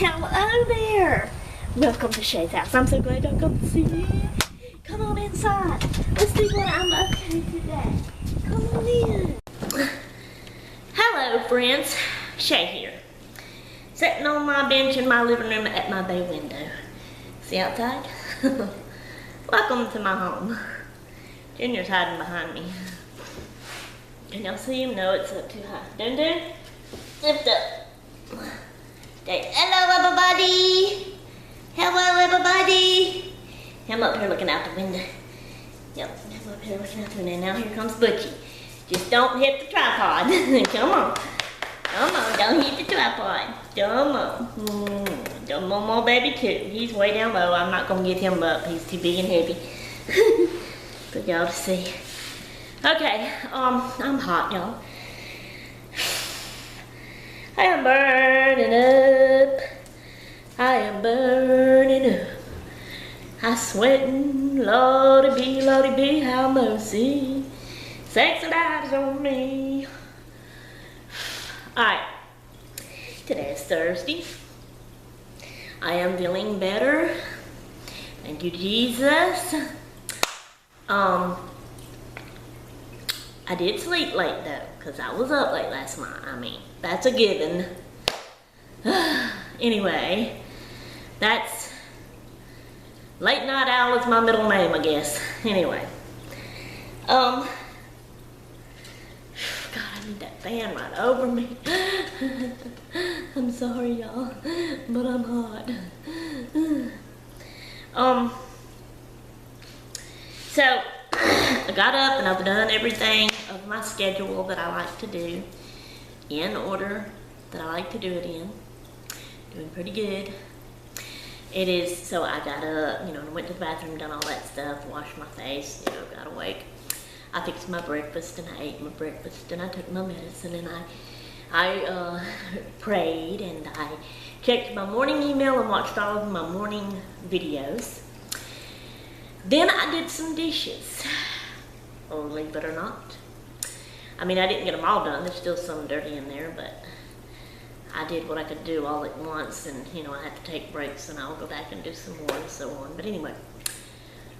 Hello there! Welcome to Shay's house. I'm so glad y'all come to see me. Come on inside. Let's see what I'm up to today. Come on in. Hello friends, Shay here. Sitting on my bench in my living room at my bay window. See outside? Welcome to my home. Junior's hiding behind me. Can y'all see him? No, it's up too high. Dun dun. Lift up. Say, hello everybody. Hello everybody. I'm up here looking out the window. Yep, I'm up here looking out the window. Now here comes Butchie. Just don't hit the tripod. Come on. Come on, don't hit the tripod. Come on. Come on, my baby too. He's way down low. I'm not gonna get him up. He's too big and heavy. For y'all to see. Okay, I'm hot, y'all. I am burning up. I am burning up. I sweating, Lordy be, how mercy. Sexy lives on me. Alright, today is Thursday. I am feeling better. Thank you, Jesus. I did sleep late though, because I was up late last night. I mean, that's a given. Anyway, that's late night owl is my middle name, I guess. Anyway, God, I need that fan right over me. I'm sorry, y'all, but I'm hot. So I got up and I've done everything of my schedule that I like to do in order that I like to do it in. Doing pretty good. It is, so I got up, you know, went to the bathroom, done all that stuff, washed my face, you know, got awake. I fixed my breakfast and I ate my breakfast and I took my medicine and I prayed and I checked my morning email and watched all of my morning videos. Then I did some dishes, believe it or not. I mean, I didn't get them all done. There's still some dirty in there, but I did what I could do all at once, and you know, I had to take breaks and I'll go back and do some more and so on. But anyway,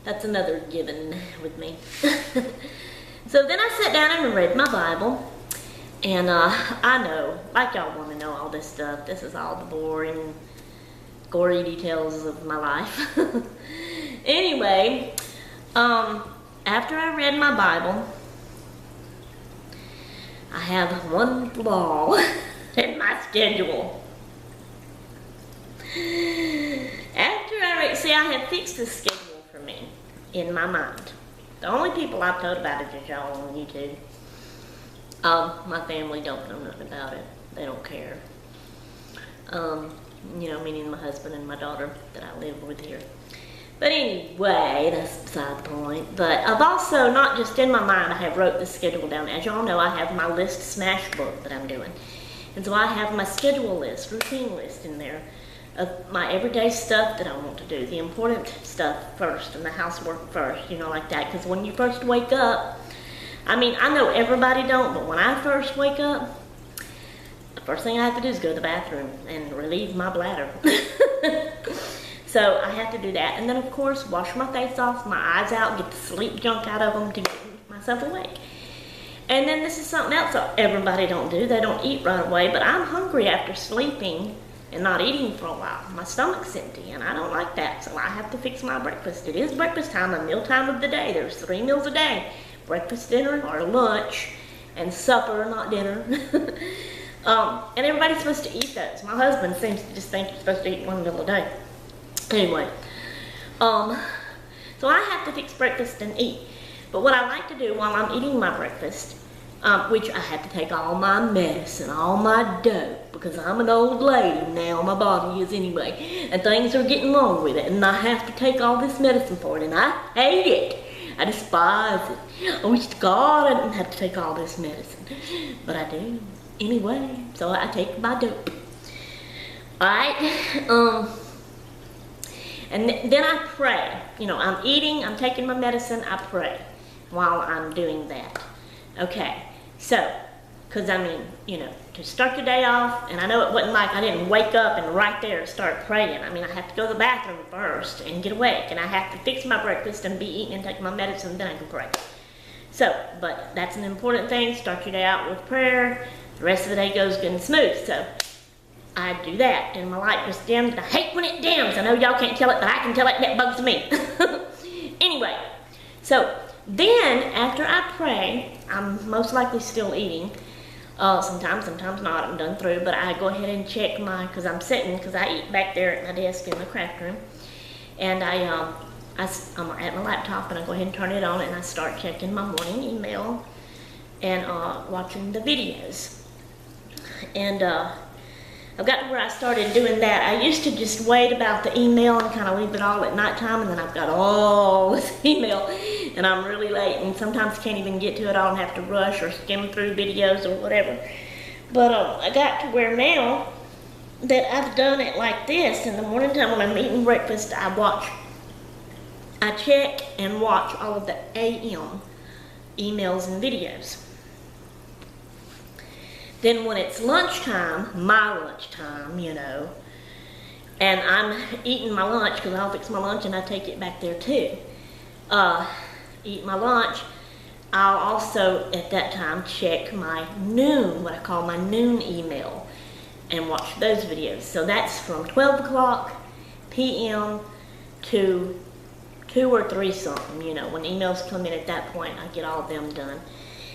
that's another given with me. So then I sat down and read my Bible, and I know, like y'all want to know all this stuff. This is all the boring, gory details of my life. Anyway, after I read my Bible, I have one flaw in my schedule. After I read, see, I have fixed the schedule for me in my mind. The only people I've told about it is y'all on YouTube. My family don't know nothing about it. They don't care. You know, meaning my husband and my daughter that I live with here. But anyway, that's beside the point. But I've also, not just in my mind, I have wrote the schedule down. As y'all know, I have my list smash book that I'm doing. And so I have my schedule list, routine list in there of my everyday stuff that I want to do. The important stuff first and the housework first, you know, like that. Because when you first wake up, I mean, I know everybody don't, but when I first wake up, the first thing I have to do is go to the bathroom and relieve my bladder. So I have to do that. And then, of course, wash my face off, my eyes out, get the sleep junk out of them to get myself awake. And then this is something else that everybody don't do. They don't eat right away, but I'm hungry after sleeping and not eating for a while. My stomach's empty, and I don't like that, so I have to fix my breakfast. It is breakfast time, a meal time of the day. There's 3 meals a day. Breakfast, dinner, or lunch, and supper, not dinner. And everybody's supposed to eat those. My husband seems to just think you're supposed to eat 1 meal a day. Anyway, so I have to fix breakfast and eat. But what I like to do while I'm eating my breakfast, which I have to take all my medicine, all my dope, because I'm an old lady now, my body is anyway, and things are getting wrong with it, and I have to take all this medicine for it, and I hate it. I despise it. I wish to God I didn't have to take all this medicine, but I do. Anyway, so I take my dope. Alright, and then I pray. You know, I'm eating, I'm taking my medicine, I pray while I'm doing that. Okay, so Because, I mean, you know, to start your day off, and I know it wasn't like I didn't wake up and right there start praying. I mean, I have to go to the bathroom first and get awake, and I have to fix my breakfast and be eating and take my medicine, then I can pray. So, but that's an important thing. Start your day out with prayer. The rest of the day goes good and smooth. So, I do that, and my light just dims, and I hate when it dims. I know y'all can't tell it, but I can tell it, and it bugs me. Anyway, so then after I pray, I'm most likely still eating. Sometimes not, I'm done through, but I go ahead and check because I'm sitting, because I eat back there at my desk in the craft room, and I'm at my laptop, and I go ahead and turn it on, and I start checking my morning email, and watching the videos, and I've got to where I started doing that. I used to just wait about the email and kind of leave it all at nighttime, and then I've got all this email, and I'm really late, and sometimes can't even get to it all and have to rush or skim through videos or whatever. But I got to where now that I've done it like this, in the morning time when I'm eating breakfast, I check and watch all of the AM emails and videos. Then when it's lunchtime, my lunchtime, you know, and I'm eating my lunch, because I'll fix my lunch and I take it back there too. Eat my lunch, I'll also at that time check my noon, what I call my noon email, and watch those videos. So that's from 12 o'clock p.m. to 2 or 3 something, you know, when emails come in at that point, I get all of them done.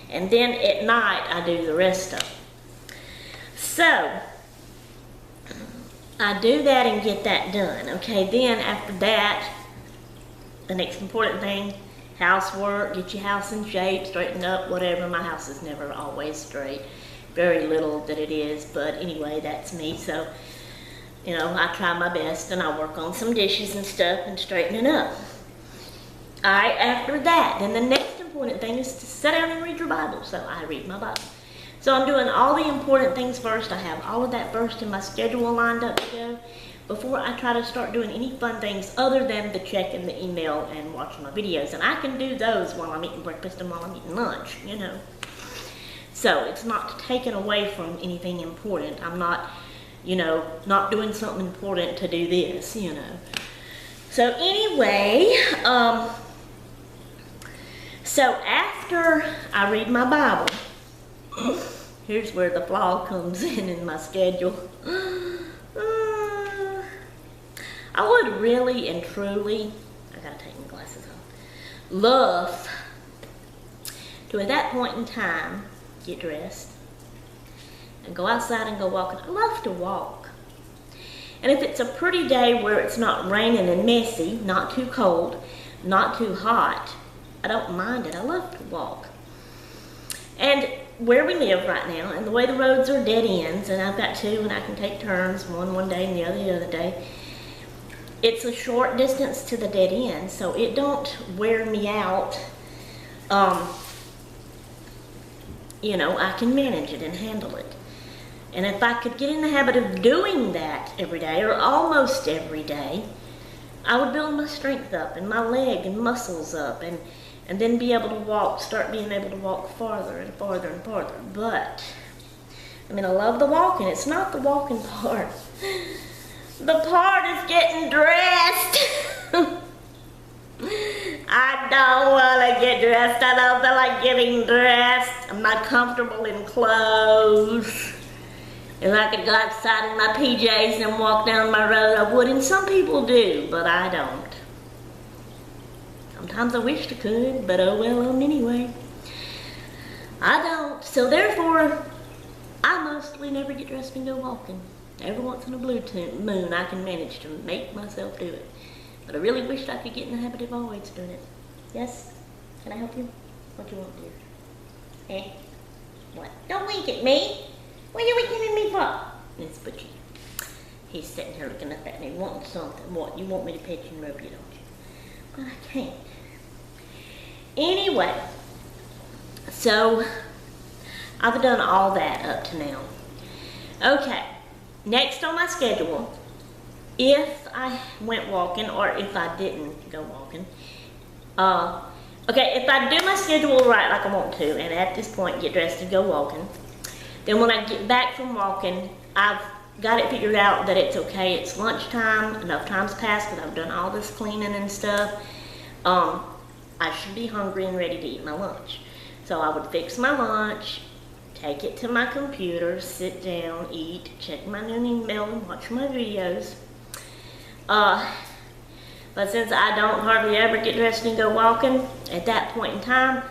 And then at night, I do the rest of them. So, I do that and get that done. Okay, then after that, the next important thing, housework, get your house in shape, straighten up, whatever. My house is never always straight. Very little that it is, but anyway, that's me. So, you know, I try my best, and I work on some dishes and stuff and straightening up. Alright, after that, then the next important thing is to sit down and read your Bible. So I read my Bible. So I'm doing all the important things first. I have all of that first in my schedule lined up to go before I try to start doing any fun things other than the checking the email and watching my videos. And I can do those while I'm eating breakfast and while I'm eating lunch, you know. So it's not taken away from anything important. I'm not, you know, not doing something important to do this, you know. So anyway, so after I read my Bible, here's where the flaw comes in my schedule. I would really and truly, I gotta take my glasses off, love to at that point in time get dressed and go outside and go walking. I love to walk. And if it's a pretty day where it's not raining and messy, not too cold, not too hot, I don't mind it. I love to walk. And where we live right now, and the way the roads are dead ends, and I've got 2 and I can take turns, one day and the other day, it's a short distance to the dead end, so it don't wear me out. You know, I can manage it and handle it. And if I could get in the habit of doing that every day, or almost every day, I would build my strength up, and my leg and muscles up, and then be able to walk, start being able to walk farther and farther and farther. But, I mean, I love the walking. It's not the walking part. The part is getting dressed. I don't want to get dressed. I don't feel like getting dressed. I'm not comfortable in clothes. If I could go outside in my PJs and walk down my road, I would. And some people do, but I don't. Sometimes I wish I could, but oh well, anyway. I don't. So therefore, I mostly never get dressed and go walking. Every once in a blue moon, I can manage to make myself do it. But I really wish I could get in the habit of always doing it. Yes? Can I help you? What do you want, dear? Eh? What? Don't wink at me. What are you winking at me for? It's Butchie. He's sitting here looking up at me, wanting something. What? You want me to pet you and rub you, don't you? But I can't. Anyway, so I've done all that up to now. Okay, next on my schedule, if I went walking or if I didn't go walking, okay, if I do my schedule right like I want to, and at this point get dressed and go walking, Then when I get back from walking, I've got it figured out that it's okay. It's lunchtime. Enough time's passed because I've done all this cleaning and stuff. I should be hungry and ready to eat my lunch. So I would fix my lunch, take it to my computer, sit down, eat, check my noon email, and watch my videos. But since I don't hardly ever get dressed and go walking at that point in time,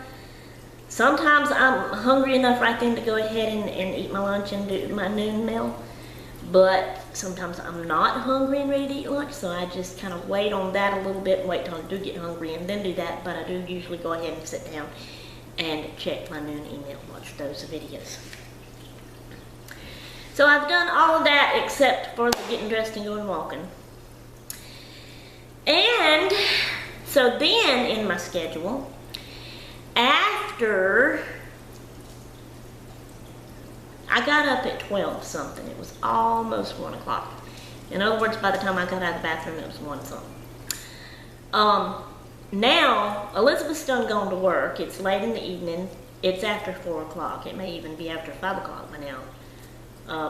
sometimes I'm hungry enough right then to go ahead and eat my lunch and do my noon meal. But sometimes I'm not hungry and ready to eat lunch, so I just kind of wait on that a little bit and wait till I do get hungry and then do that. But I do usually go ahead and sit down and check my noon email and watch those videos. So I've done all of that except for the getting dressed and going walking. And so then in my schedule, after I got up at 12 something, it was almost 1 o'clock. In other words, by the time I got out of the bathroom, it was 1 something. Now, Elizabeth's done gone to work. It's late in the evening. It's after 4 o'clock. It may even be after 5 o'clock by now.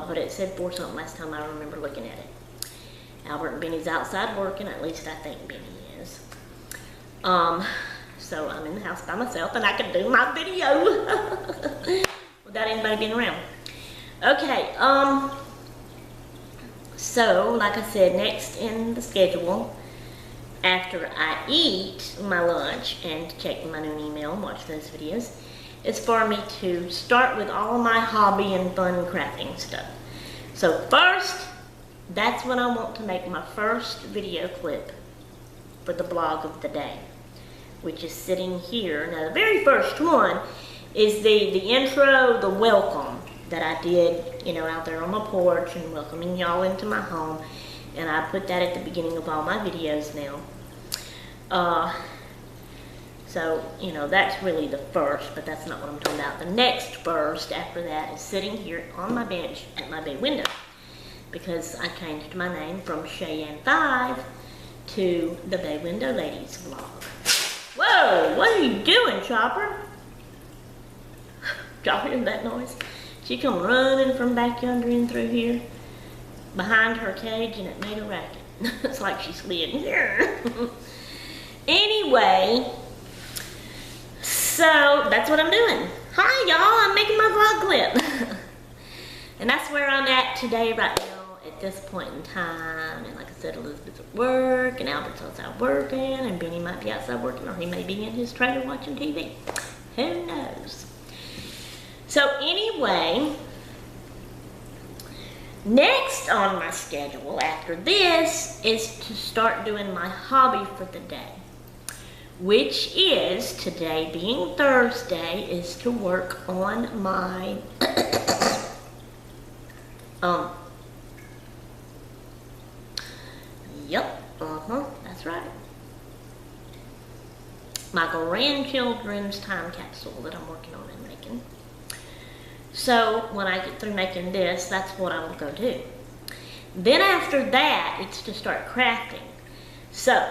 But it said 4 something last time I remember looking at it. Albert and Benny's outside working, at least I think Benny is. So I'm in the house by myself and I can do my video without anybody being around. Okay, so like I said, next in the schedule, after I eat my lunch and check my noon email and watch those videos, is for me to start with all my hobby and fun crafting stuff. So first, that's when I want to make my first video clip for the blog of the day, which is sitting here. Now the very first one is the intro, the welcome that I did, you know, out there on my porch and welcoming y'all into my home. And I put that at the beginning of all my videos now. So, you know, that's really the first, but that's not what I'm talking about. The next first after that is sitting here on my bench at my bay window, because I changed my name from Cheyenne 5 to the Bay Window Ladies vlog. Whoa, what are you doing, Chopper? Y'all hear that noise? She come running from back yonder in through here behind her cage, and it made a racket. It's like she slid in here. Anyway, so that's what I'm doing. Hi y'all, I'm making my vlog clip. And that's where I'm at today right now at this point in time. And like I said, Elizabeth's at work and Albert's outside working and Benny might be outside working, or he may be in his trailer watching TV. Who knows? So anyway, next on my schedule after this is to start doing my hobby for the day, which is, today being Thursday, is to work on my that's right, my grandchildren's time capsule that I'm working on and making. So when I get through making this, that's what I will go do. Then after that, it's to start crafting. So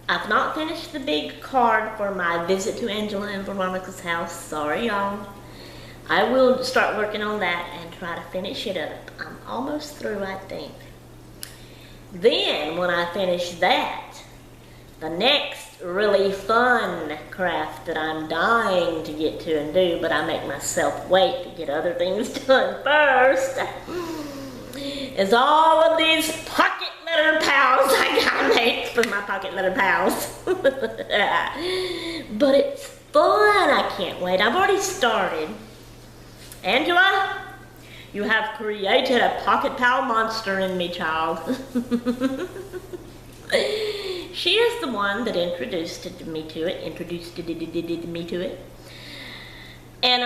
I've not finished the big card for my visit to Angela and Veronica's house. Sorry, y'all. I will start working on that and try to finish it up. I'm almost through, I think. Then, when I finish that, the next really fun craft that I'm dying to get to and do, but I make myself wait to get other things done first, is all of these pocket letter pals I gotta make for my pocket letter pals. But it's fun, I can't wait. I've already started. Angela, you have created a pocket pal monster in me, child. She is the one that introduced me to it, and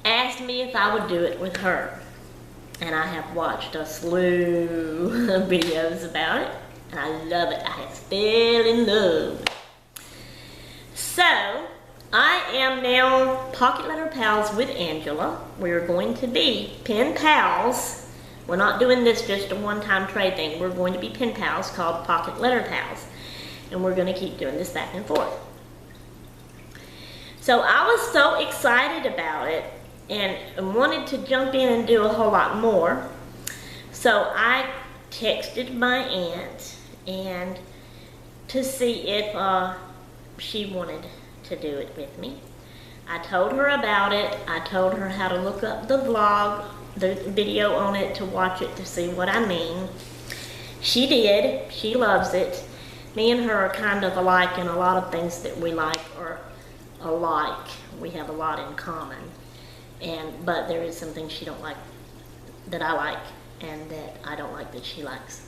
asked me if I would do it with her. And I have watched a slew of videos about it, and I love it. I have fell in love. So, I am now Pocket Letter Pals with Angela. We're going to be pen pals. We're not doing this just a one-time trade thing. We're going to be pen pals called Pocket Letter Pals. And we're going to keep doing this back and forth. So I was so excited about it and wanted to jump in and do a whole lot more. So I texted my aunt and to see if she wanted to do it with me. I told her about it. I told her how to look up the vlog, the video on it, to watch it to see what I mean. She did. She loves it. Me and her are kind of alike in a lot of things that we like or alike. We have a lot in common. But there is some things she don't like that I like and that I don't like that she likes.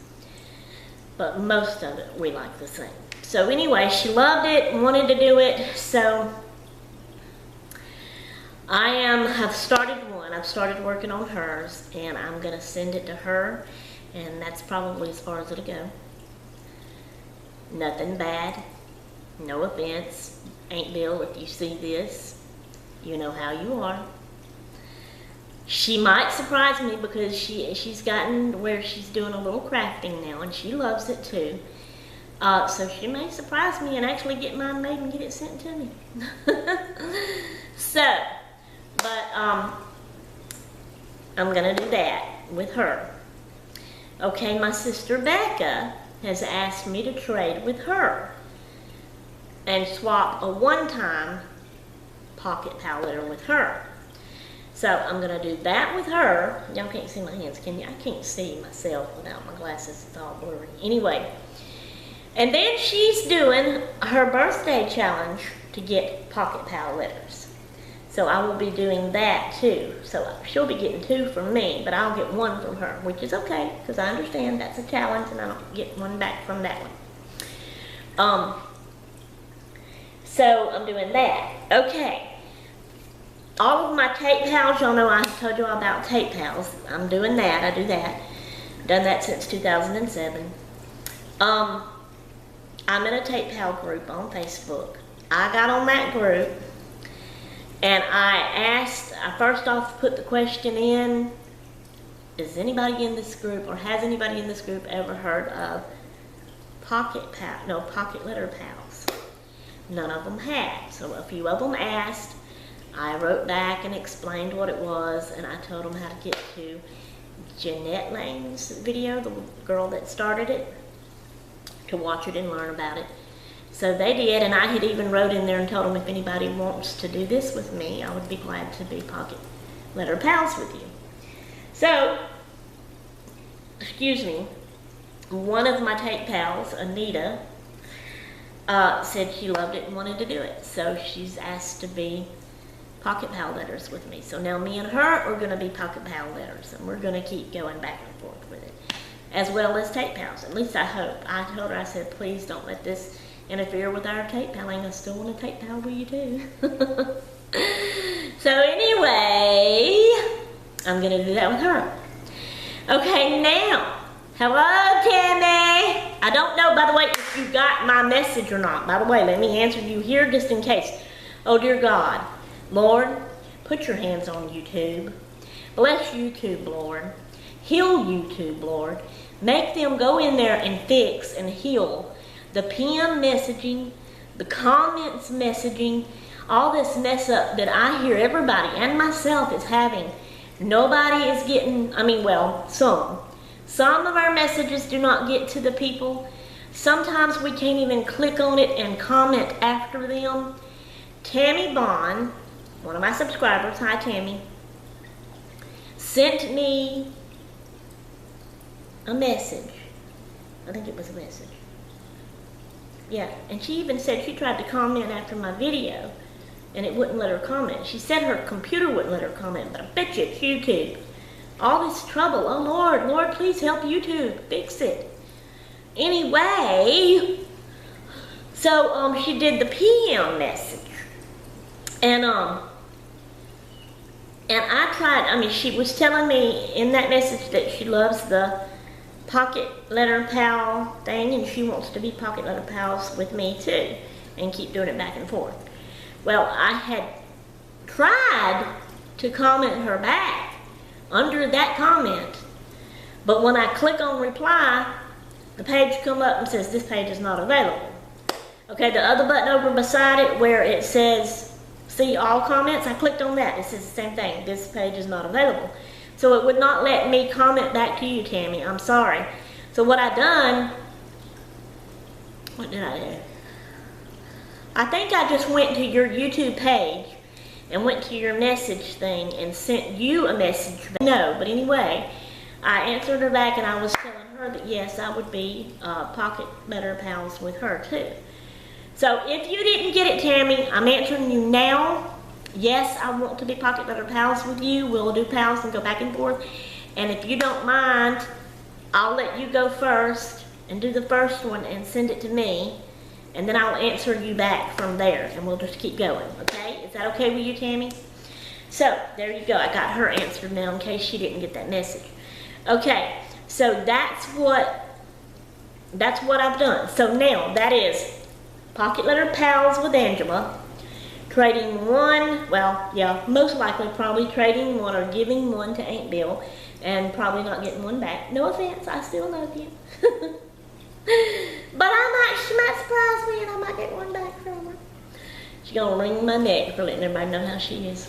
But most of it we like the same. So anyway, she loved it, wanted to do it, so have started one. I've started working on hers, and I'm gonna send it to her, and that's probably as far as it'll go. Nothing bad, no offense. Aunt Bill, if you see this, you know how you are. She might surprise me because she's gotten where she's doing a little crafting now, and she loves it too. So she may surprise me and actually get mine made and get it sent to me. But I'm gonna do that with her. Okay, my sister Becca has asked me to trade with her and swap a one-time Pocket Pal letter with her. So I'm gonna do that with her. Y'all can't see my hands, can you? I can't see myself without my glasses. It's all blurry. Anyway, and then she's doing her birthday challenge to get Pocket Pal letters. So I will be doing that too. So she'll be getting 2 from me, but I'll get 1 from her, which is okay, because I understand that's a challenge and I don't get 1 back from that one. So I'm doing that. Okay. All of my tape pals, y'all know I told you all about tape pals. I'm doing that. I do that. Done that since 2007. I'm in a tape pal group on Facebook. I got on that group and I first off put the question in, is anybody in this group, or has anybody in this group ever heard of Pocket Letter Pals? None of them had. So a few of them asked. I wrote back and explained what it was, and I told them how to get to Jeanette Lane's video, the girl that started it, to watch it and learn about it. So they did, and I had even wrote in there and told them if anybody wants to do this with me, I would be glad to be Pocket Letter Pals with you. So, excuse me, one of my tape pals, Anita, said she loved it and wanted to do it. So she's asked to be Pocket Pal letters with me. So now me and her are going to be Pocket Pal letters, and we're going to keep going back and forth with it, as well as tape pals. At least I hope. I told her, I said, please don't let this interfere with our tape paling. I still want a tape pal with you too. So anyway, I'm going to do that with her. Okay, now, hello Tammy. I don't know, by the way, if you got my message or not. By the way, let me answer you here just in case. Oh dear God. Lord, put your hands on YouTube. Bless YouTube, Lord. Heal YouTube, Lord. Make them go in there and fix and heal the PM messaging, the comments messaging, all this mess up that I hear everybody and myself is having. Nobody is getting, some of our messages do not get to the people. Sometimes we can't even click on it and comment after them. Tammy Bond, one of my subscribers, hi Tammy, sent me a message. I think it was a message. Yeah, and she even said she tried to comment after my video and it wouldn't let her comment. She said her computer wouldn't let her comment, but I bet you it's YouTube. All this trouble, oh Lord, Lord, please help YouTube, fix it. Anyway, so she did the PM message. And I tried, she was telling me in that message that she loves the Pocket Letter Pal thing and she wants to be Pocket Letter Pals with me too and keep doing it back and forth. Well, I had tried to comment her back under that comment, but when I click on reply, the page come up and says this page is not available. Okay, the other button over beside it where it says see all comments. I clicked on that. It says the same thing. This page is not available. So it would not let me comment back to you, Tammy. I'm sorry. So what I done, what did I do? I think I just went to your YouTube page and went to your message thing and sent you a message. No, but anyway, I answered her back and I was telling her that yes, I would be Pocket Letter Pals with her too. So if you didn't get it, Tammy, I'm answering you now. Yes, I want to be Pocket Letter Pals with you. We'll do pals and go back and forth. And if you don't mind, I'll let you go first and do the first one and send it to me. And then I'll answer you back from there and we'll just keep going, okay? Is that okay with you, Tammy? So, there you go. I got her answered now in case she didn't get that message. Okay, so that's what I've done. So now, that is Pocket Letter Pals with Angela. Trading one, well, yeah, most likely probably trading one or giving one to Aunt Bill and probably not getting one back. No offense, I still love you. But she might surprise me and I might get one back from her. She's gonna wring my neck for letting everybody know how she is.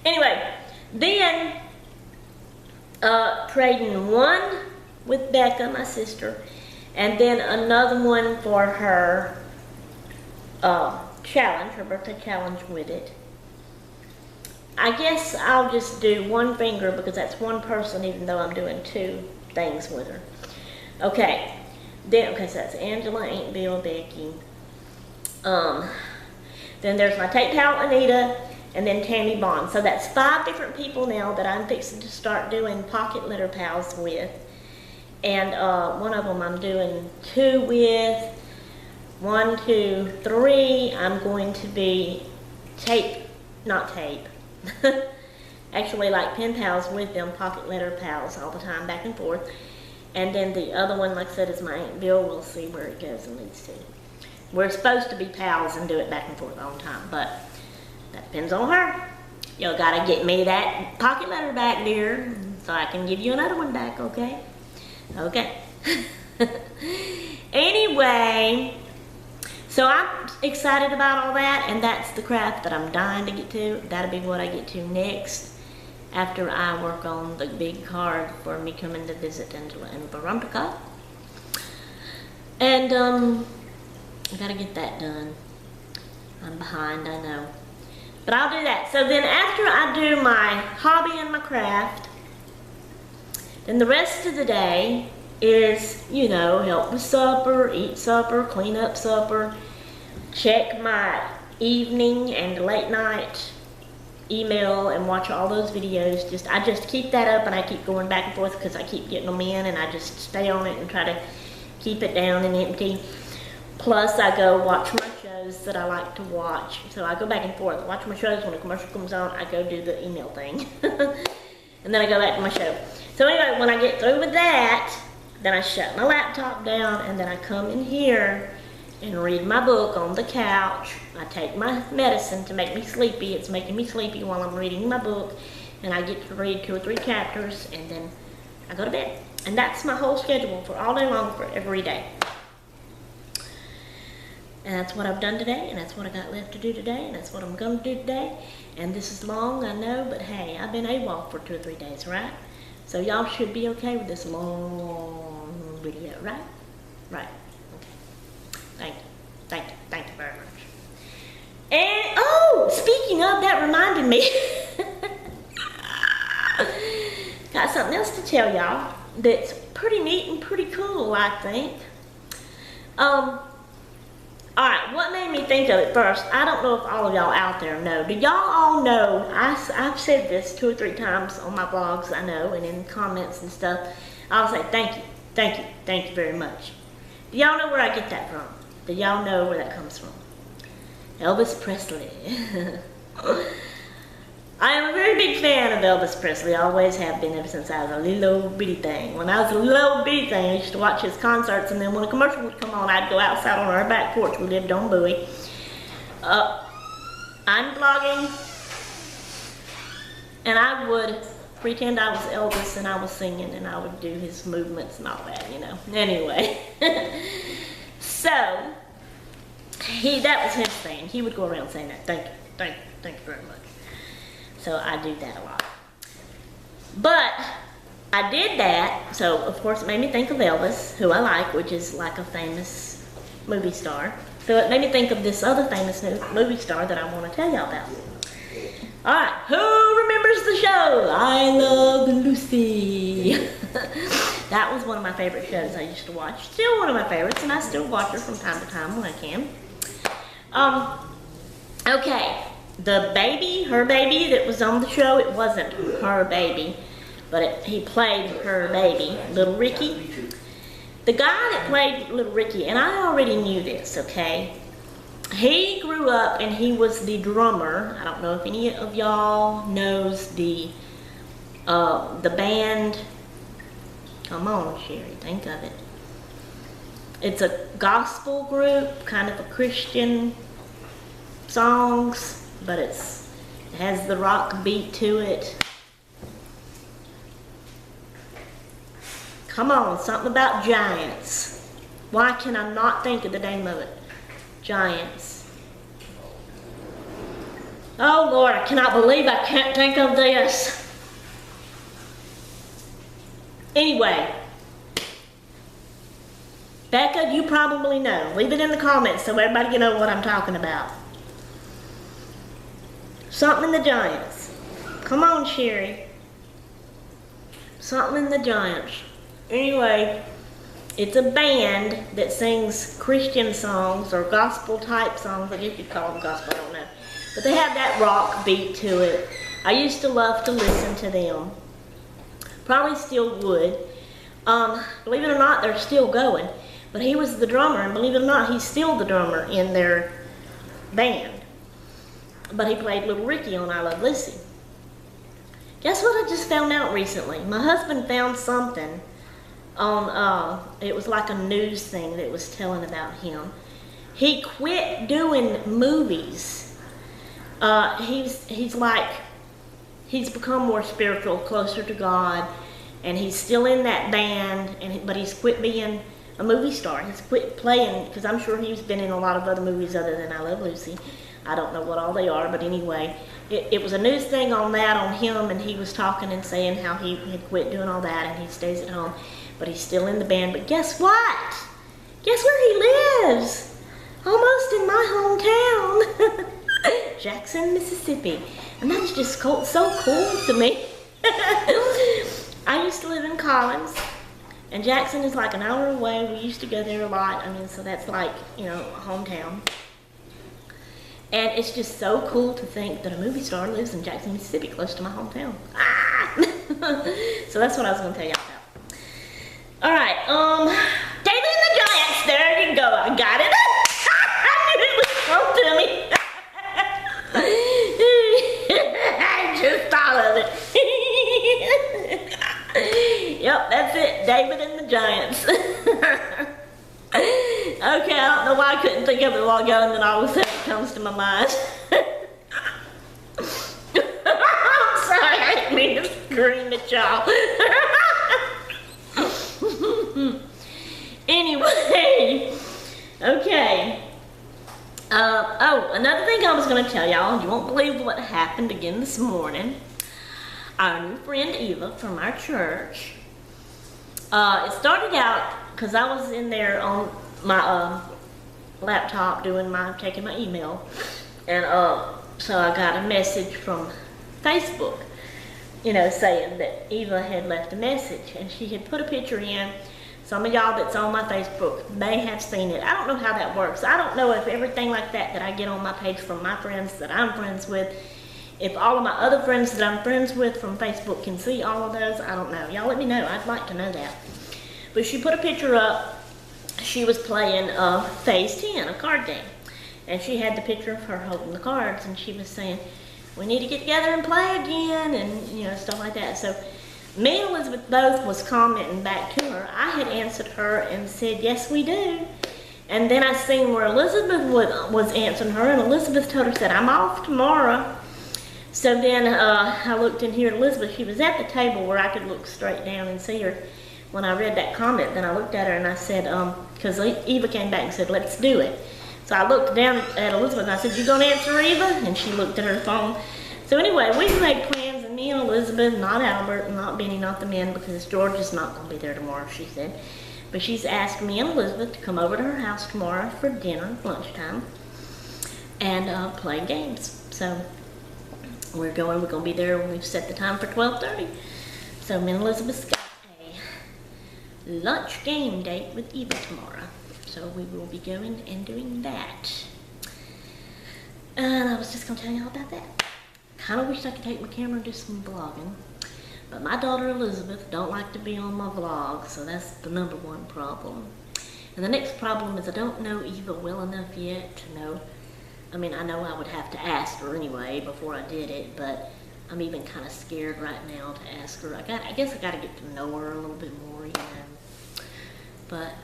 Anyway, then trading one with Becca, my sister, and then another one for her challenge, her birthday challenge with it. I guess I'll just do one finger because that's one person even though I'm doing two things with her. Okay, then, okay, so that's Angela, Aunt Bill, Becky. Then there's my tape pal, Anita, and then Tammy Bond. So that's 5 different people now that I'm fixing to start doing Pocket Letter Pals with. And one of them I'm doing 2 with. 1, 2, 3, I'm going to be actually like pen pals with them, Pocket Letter Pals all the time, back and forth. And then the other one, like I said, is my Aunt Bill. We'll see where it goes and leads to. We're supposed to be pals and do it back and forth all the time, but that depends on her. You gotta get me that pocket letter back, dear, so I can give you another one back, okay? Okay. Anyway, so I'm excited about all that, and that's the craft that I'm dying to get to. That'll be what I get to next after I work on the big card for me coming to visit Angela and Veronica. And I gotta get that done. I'm behind, I know. But I'll do that. So then after I do my hobby and my craft, then the rest of the day is, you know, help with supper, eat supper, clean up supper, check my evening and late night email and watch all those videos. I just keep that up and I keep going back and forth because I keep getting them in and I just stay on it and try to keep it down and empty. Plus I go watch my shows that I like to watch. So I go back and forth. I watch my shows. When a commercial comes on, I go do the email thing. And then I go back to my show. So anyway, when I get through with that, then I shut my laptop down and then I come in here and read my book on the couch. I take my medicine to make me sleepy. It's making me sleepy while I'm reading my book. And I get to read 2 or 3 chapters and then I go to bed. And that's my whole schedule for all day long for every day. And that's what I've done today, and that's what I got left to do today, and that's what I'm going to do today. And this is long, I know, but hey, I've been AWOL for 2 or 3 days, right? So y'all should be okay with this long video, right? Right. Okay. Thank you. Thank you. Thank you very much. And, oh, speaking of, that reminded me. Got something else to tell y'all that's pretty neat and pretty cool, I think. Alright, what made me think of it first, I don't know if all of y'all out there know. Do y'all all know, I've said this 2 or 3 times on my blogs, I know, and in comments and stuff. I'll say thank you, thank you, thank you very much. Do y'all know where I get that from? Do y'all know where that comes from? Elvis Presley. I am a very big fan of Elvis Presley. I always have been ever since I was a little old bitty thing. When I was a little old bitty thing, I used to watch his concerts, and then when a commercial would come on, I'd go outside on our back porch. We lived on Bowie. I'm blogging, and I would pretend I was Elvis, and I was singing, and I would do his movements and all that, you know. Anyway, so that was his thing. He would go around saying that. Thank you very much. So I do that a lot. But I did that, so of course it made me think of Elvis, who I like, which is like a famous movie star. So it made me think of this other famous movie star that I want to tell y'all about. Alright, who remembers the show I Love Lucy? That was one of my favorite shows I used to watch. Still one of my favorites, and I still watch her from time to time when I can. Okay, the baby, her baby that was on the show, it wasn't her baby, but he played her baby, Little Ricky. The guy that played Little Ricky, and I already knew this, okay? He grew up and he was the drummer. I don't know if any of y'all knows the band. Come on, Sherry, think of it. It's a gospel group, kind of a Christian songs, but it has the rock beat to it. Come on, something about Giants. Why can I not think of the name of it? Giants. Oh Lord, I cannot believe I can't think of this. Anyway, Becca, you probably know. Leave it in the comments so everybody can know what I'm talking about. Something in the Giants. Come on, Sherry. Something in the Giants. Anyway, it's a band that sings Christian songs or gospel type songs. I guess you'd call them gospel, I don't know. But they have that rock beat to it. I used to love to listen to them. Probably still would. Believe it or not, they're still going. But he was the drummer, and believe it or not, he's still the drummer in their band. But he played Little Ricky on I Love Lucy. Guess what I just found out recently? My husband found something on, it was like a news thing that was telling about him. He quit doing movies. He's become more spiritual, closer to God, and he's still in that band, but he's quit being a movie star. He's quit playing, because I'm sure he's been in a lot of other movies other than I Love Lucy. I don't know what all they are, but anyway, it was a news thing on that, on him, and he was talking and saying how he had quit doing all that, and he stays at home, but he's still in the band. But guess what? Guess where he lives? Almost in my hometown. Jackson, Mississippi. And that's just so cool to me. I used to live in Collins, and Jackson is like an hour away. We used to go there a lot. I mean, so that's like, you know, hometown. And it's just so cool to think that a movie star lives in Jackson, Mississippi, close to my hometown. Ah! So that's what I was going to tell y'all about. All right, David and the Giants. There you go. I got it. I knew it would come to me. I just thought of it. Yep, that's it. David and the Giants. Okay, I don't know why I couldn't think of it a while ago, and then all of a sudden it comes to my mind. I'm sorry, I didn't mean to scream at y'all. Anyway, okay. Oh, another thing I was going to tell y'all, you won't believe what happened again this morning. Our new friend Eva from our church, it started out because I was in there on my laptop taking my email, and so I got a message from Facebook, you know, saying that Eva had left a message, and she had put a picture in. Some of y'all that's on my Facebook may have seen it. I don't know how that works. I don't know if everything like that I get on my page from my friends that I'm friends with, if all of my other friends that I'm friends with from Facebook can see all of those. I don't know. Y'all let me know. I'd like to know that. But she put a picture up. She was playing Phase 10, a card game. And she had the picture of her holding the cards, and she was saying, we need to get together and play again, and you know, stuff like that. So me and Elizabeth both was commenting back to her. I had answered her and said, yes, we do. And then I seen where Elizabeth was answering her, and Elizabeth told her, said, I'm off tomorrow. So then I looked in here at Elizabeth. She was at the table where I could look straight down and see her. When I read that comment, then I looked at her and I said, because Eva came back and said, let's do it. So I looked down at Elizabeth and I said, "You gonna answer Eva?" And she looked at her phone. So anyway, we've made plans, and me and Elizabeth, not Albert, not Benny, not the men, because George is not gonna be there tomorrow, she said. But she's asked me and Elizabeth to come over to her house tomorrow for dinner, lunchtime, and play games. So we're gonna be there. We've set the time for 12:30. So me and Elizabeth's got a lunch game date with Eva tomorrow. So we will be going and doing that. And I was just gonna tell you all about that. Kind of wish I could take my camera and do some vlogging. But my daughter Elizabeth don't like to be on my vlog, so that's the #1 problem. And the next problem is I don't know Eva well enough yet to know. I mean, I know I would have to ask her anyway before I did it, but I'm even kind of scared right now to ask her. I guess I got to get to know her a little bit more, you know. But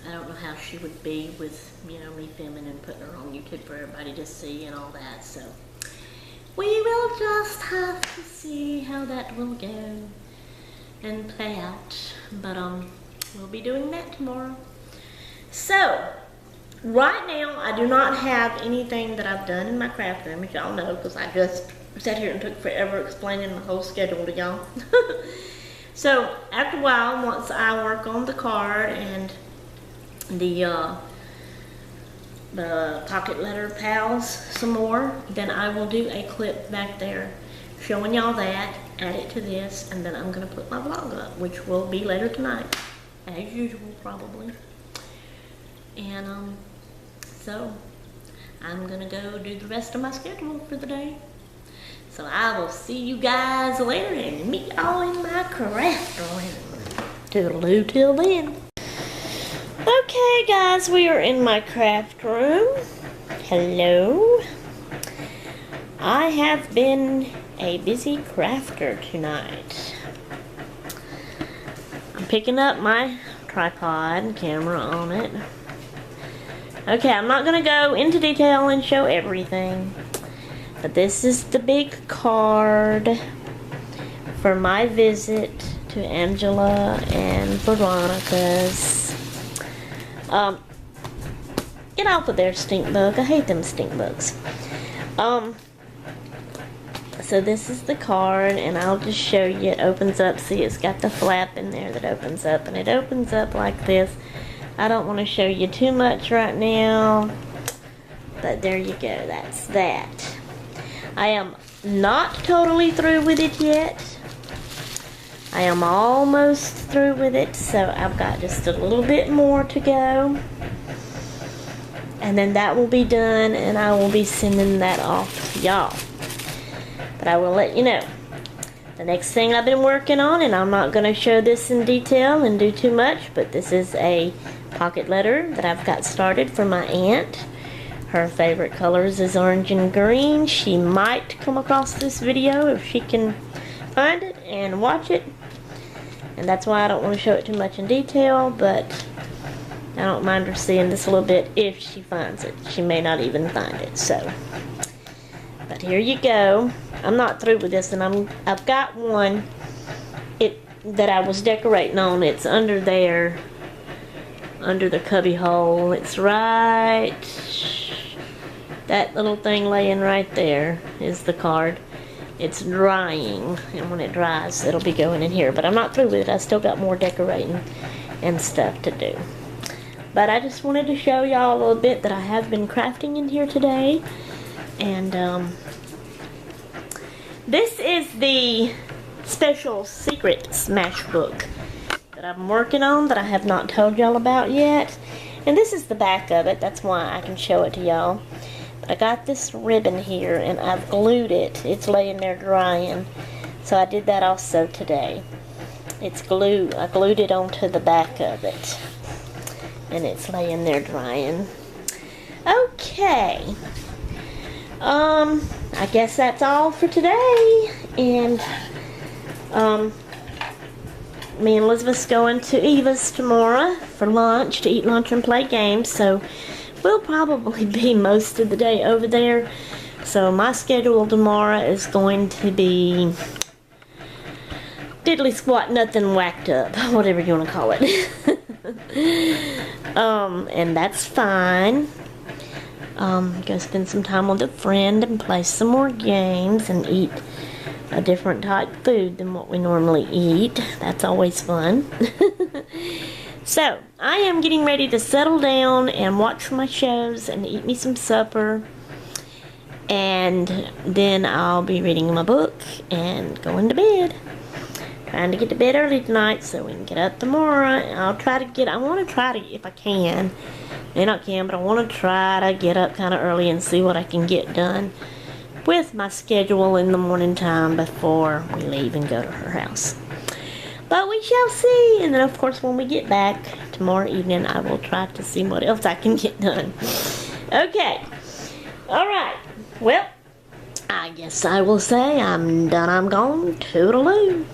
I don't know how she would be with, you know, me filming and putting her on YouTube for everybody to see and all that. So we will just have to see how that will go and play out. But we'll be doing that tomorrow. So right now I do not have anything that I've done in my craft room, as y'all know, because I just sat here and took forever explaining my whole schedule to y'all. So after a while, once I work on the card and the pocket letter pals some more, then I will do a clip back there showing y'all that, add it to this, and then I'm gonna put my vlog up, which will be later tonight, as usual probably. And so I'm gonna go do the rest of my schedule for the day. So I will see you guys later and meet y'all in my craft room. Toodaloo till then. Okay guys, we are in my craft room. Hello. I have been a busy crafter tonight. I'm picking up my tripod and camera on it. Okay, I'm not going to go into detail and show everything, but this is the big card for my visit to Angela and Veronica's. Get off of there, stink bug. I hate them stink bugs. So this is the card, and I'll just show you. It opens up. See, it's got the flap in there that opens up, and it opens up like this. I don't want to show you too much right now, but there you go. That's that. I am not totally through with it yet. I am almost through with it, so I've got just a little bit more to go. And then that will be done, and I will be sending that off to y'all. But I will let you know. The next thing I've been working on, and I'm not going to show this in detail and do too much, but this is a pocket letter that I've got started for my aunt. Her favorite colors is orange and green. She might come across this video if she can find it and watch it. And that's why I don't want to show it too much in detail, but I don't mind her seeing this a little bit if she finds it. She may not even find it, so. But here you go. I'm not through with this, and I've got one that I was decorating on. It's under there, under the cubby hole. It's right, that little thing laying right there is the card. It's drying, and when it dries, it'll be going in here. But I'm not through with it. I still got more decorating and stuff to do. But I just wanted to show y'all a little bit that I have been crafting in here today. And this is the special secret smash book that I'm working on that I have not told y'all about yet. And this is the back of it. That's why I can show it to y'all. But I got this ribbon here, and I've glued it. It's laying there drying. So I did that also today. It's glue. I glued it onto the back of it. And it's laying there drying. Okay. I guess that's all for today. And me and Elizabeth's going to Eva's tomorrow for lunch, to eat lunch and play games. So we'll probably be most of the day over there. So my schedule tomorrow is going to be diddly squat, nothing whacked up, whatever you want to call it. And that's fine. Go spend some time with a friend and play some more games and eat a different type of food than what we normally eat. That's always fun. So, I am getting ready to settle down and watch my shows and eat me some supper. And then I'll be reading my book and going to bed. Trying to get to bed early tonight so we can get up tomorrow. I want to try to, if I can, and I can, but I want to try to get up kind of early and see what I can get done with my schedule in the morning time before we leave and go to her house. But we shall see. And then, of course, when we get back tomorrow evening, I will try to see what else I can get done. Okay. All right. Well, I guess I will say I'm done. I'm gone. Toodaloo.